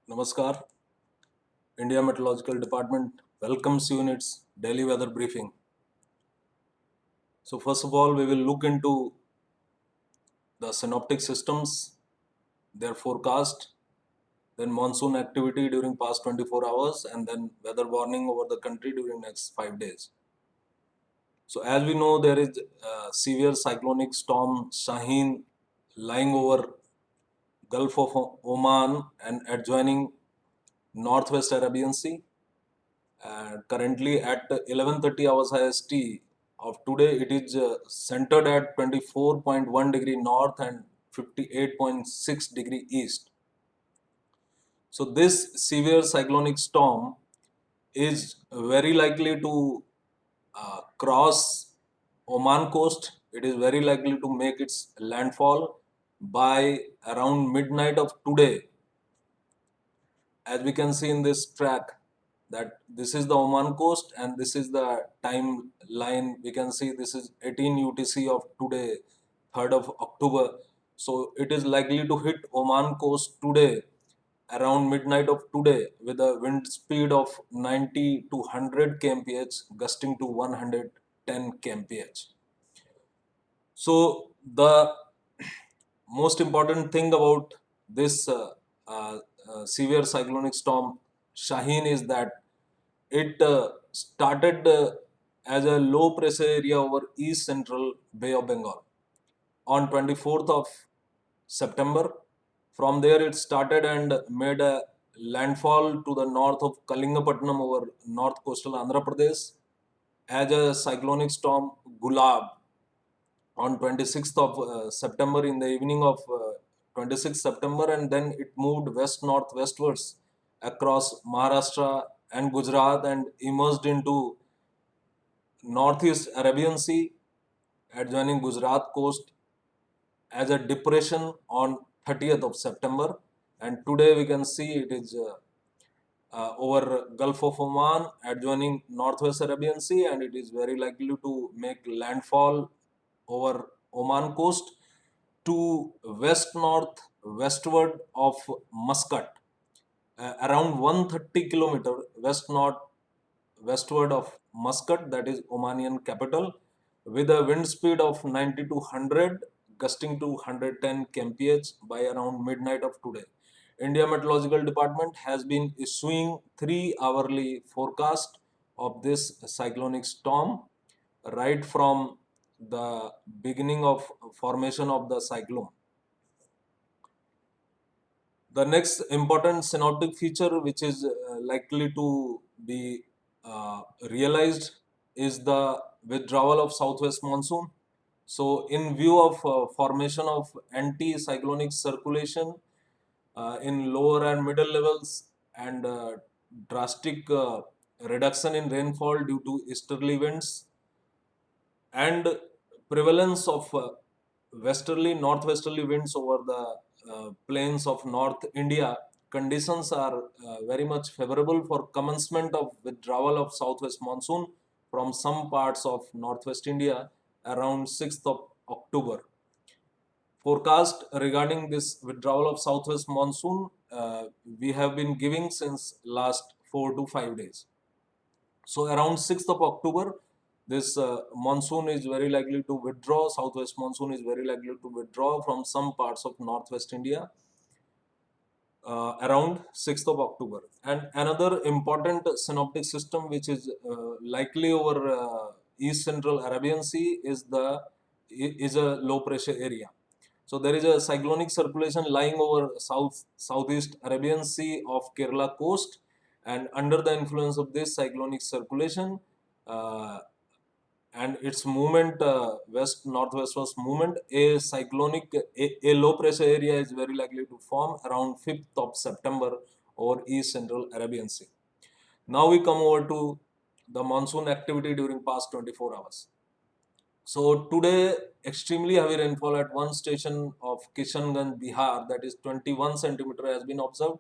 Namaskar. India Meteorological Department welcomes you in its daily weather briefing. So first of all, we will look into the synoptic systems, their forecast, then monsoon activity during past 24 hours, and then weather warning over the country during next 5 days. So as we know, there is severe cyclonic storm Shaheen lying over Gulf of Oman and adjoining Northwest Arabian Sea. Currently at 11:30 hours IST of today, it is centered at 24.1 degree north and 58.6 degree east. So this severe cyclonic storm is very likely to cross Oman coast. It is very likely to make its landfall by around midnight of today. As we can see in this track, that this is the Oman coast and this is the timeline. We can see this is 18 UTC of today, 3rd of October. So it is likely to hit Oman coast today around midnight of today with a wind speed of 90 to 100 kmph, gusting to 110 kmph. So the most important thing about this severe cyclonic storm Shaheen is that it started as a low pressure area over east central Bay of Bengal on 24th of September. From there it started and made a landfall to the north of Kalingapatnam over north coastal Andhra Pradesh as a cyclonic storm Gulab on 26th of September in the evening of 26th September, and then it moved west northwestwards across Maharashtra and Gujarat and emerged into northeast Arabian Sea adjoining Gujarat coast as a depression on 30th of September, and today we can see it is over Gulf of Oman adjoining northwest Arabian Sea, and it is very likely to make landfall over Oman coast to west north westward of Muscat, around 130 km west north westward of Muscat, that is Omanian capital, with a wind speed of 90 to 100, gusting to 110 kmph by around midnight of today. India Meteorological Department has been issuing 3 hourly forecast of this cyclonic storm right from the beginning of formation of the cyclone. The next important synoptic feature which is likely to be realized is the withdrawal of southwest monsoon. So in view of formation of anti-cyclonic circulation in lower and middle levels and drastic reduction in rainfall due to easterly winds and prevalence of westerly northwesterly winds over the plains of North India, conditions are very much favorable for commencement of withdrawal of southwest monsoon from some parts of northwest India around 6th of October. Forecast regarding this withdrawal of southwest monsoon we have been giving since last 4 to 5 days. So around 6th of October, this monsoon is very likely to withdraw. Southwest monsoon is very likely to withdraw from some parts of northwest India around 6th of October. And another important synoptic system which is likely over east central Arabian Sea is a low pressure area. So there is a cyclonic circulation lying over southeast Arabian Sea of Kerala coast, and under the influence of this cyclonic circulation uh, and its movement west northwestward movement, a low pressure area is very likely to form around 5th of September over east central Arabian Sea. Now we come over to the monsoon activity during past 24 hours. So today extremely heavy rainfall at one station of Kishanganj Bihar, that is 21 centimeter, has been observed,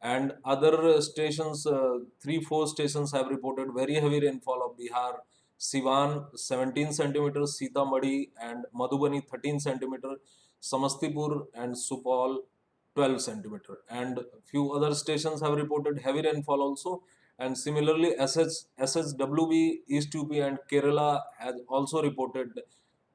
and other stations 3-4 stations have reported very heavy rainfall of Bihar. Siwan 17 centimeters, Sitamarhi and Madhubani 13 centimeter, Samastipur and Supaul 12 centimeter, and few other stations have reported heavy rainfall also. And similarly, SSWB, East UP and Kerala has also reported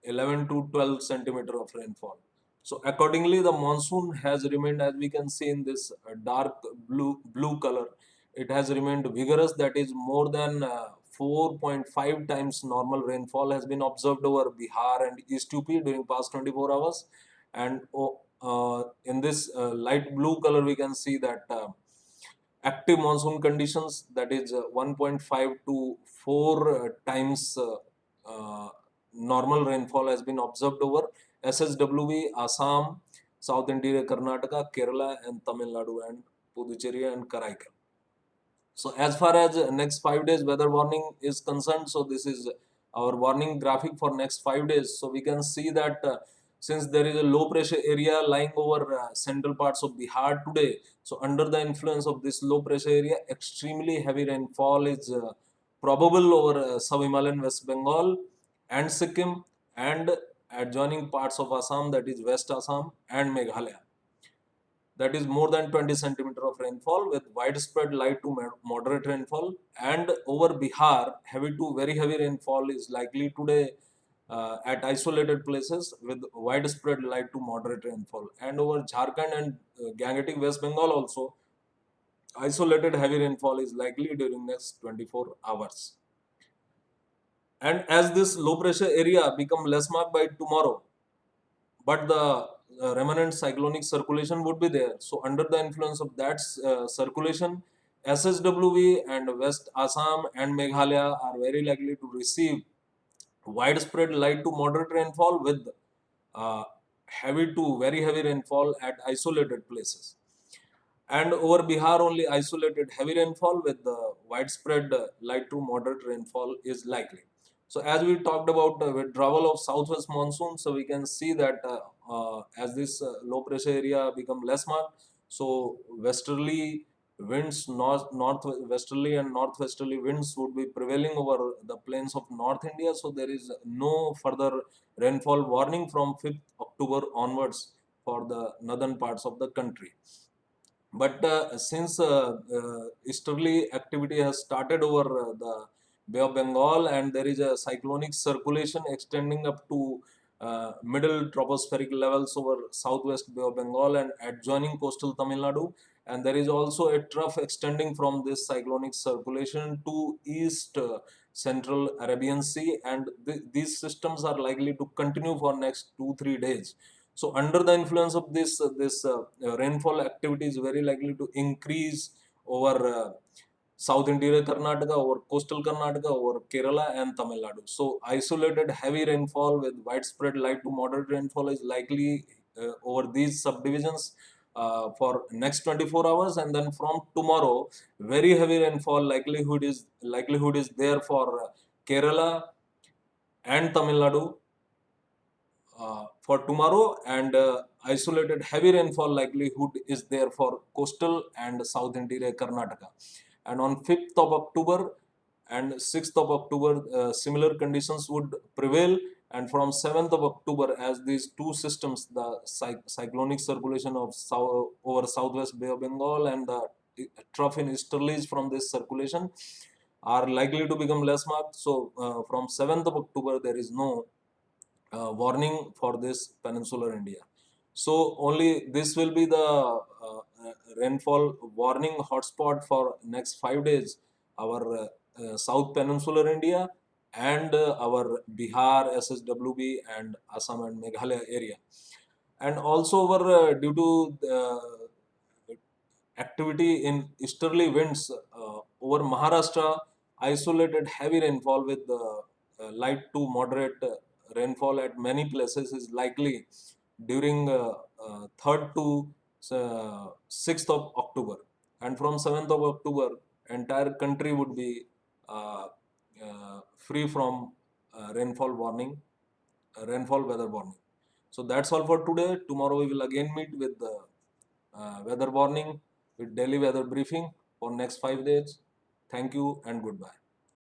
11 to 12 centimeter of rainfall. So accordingly, the monsoon has remained, as we can see in this dark blue color, it has remained vigorous. That is more than 4.5 times normal rainfall has been observed over Bihar and East UP during past 24 hours. And in this light blue color, we can see that active monsoon conditions, that is 1.5 to 4 times uh, normal rainfall has been observed over SSWB, Assam, South Interior Karnataka, Kerala, and Tamil Nadu, and Puducherry and Karaikal. So as far as next 5 days weather warning is concerned, so this is our warning graphic for next 5 days. So we can see that since there is a low pressure area lying over central parts of Bihar today, so under the influence of this low pressure area, extremely heavy rainfall is probable over sub-Himalayan West Bengal and Sikkim and adjoining parts of Assam, that is West Assam and Meghalaya. That is more than 20 centimeter of rainfall with widespread light to moderate rainfall. And over Bihar, heavy to very heavy rainfall is likely today at isolated places with widespread light to moderate rainfall. And over Jharkhand and Gangetic West Bengal also, isolated heavy rainfall is likely during next 24 hours. And as this low pressure area become less marked by tomorrow, but the remnant cyclonic circulation would be there. So under the influence of that circulation, SSWB and West Assam and Meghalaya are very likely to receive widespread light to moderate rainfall with uh, heavy to very heavy rainfall at isolated places. And over Bihar, only isolated heavy rainfall with the widespread light to moderate rainfall is likely. So as we talked about the withdrawal of southwest monsoon, so we can see that as this low pressure area become less marked, so westerly winds, northwesterly and northwesterly winds would be prevailing over the plains of North India. So there is no further rainfall warning from 5th October onwards for the northern parts of the country. But since easterly activity has started over the Bay of Bengal, and there is a cyclonic circulation extending up to middle tropospheric levels over southwest Bay of Bengal and adjoining coastal Tamil Nadu, and there is also a trough extending from this cyclonic circulation to east central Arabian Sea, and these systems are likely to continue for next 2-3 days. So under the influence of this rainfall activity is very likely to increase over South Interior Karnataka, over coastal Karnataka, over Kerala and Tamil Nadu. So isolated heavy rainfall with widespread light to moderate rainfall is likely over these subdivisions for next 24 hours, and then from tomorrow, very heavy rainfall likelihood is there for Kerala and Tamil Nadu for tomorrow, and isolated heavy rainfall likelihood is there for coastal and south interior Karnataka. And on 5th of October and 6th of October, similar conditions would prevail. And from 7th of October, as these two systems, the cyclonic circulation of over southwest Bay of Bengal and the trough in easterlies from this circulation are likely to become less marked. So from 7th of October, there is no warning for this peninsular India. So only this will be the rainfall warning hotspot for next 5 days. Our South Peninsular India and our Bihar, SSWB and Assam and Meghalaya area. And also over due to activity in easterly winds over Maharashtra, isolated heavy rainfall with light to moderate rainfall at many places is likely during 3rd to 6th of October. And from 7th of October, entire country would be free from rainfall weather warning. So that's all for today. Tomorrow we will again meet with the weather warning with daily weather briefing for next 5 days. Thank you and goodbye.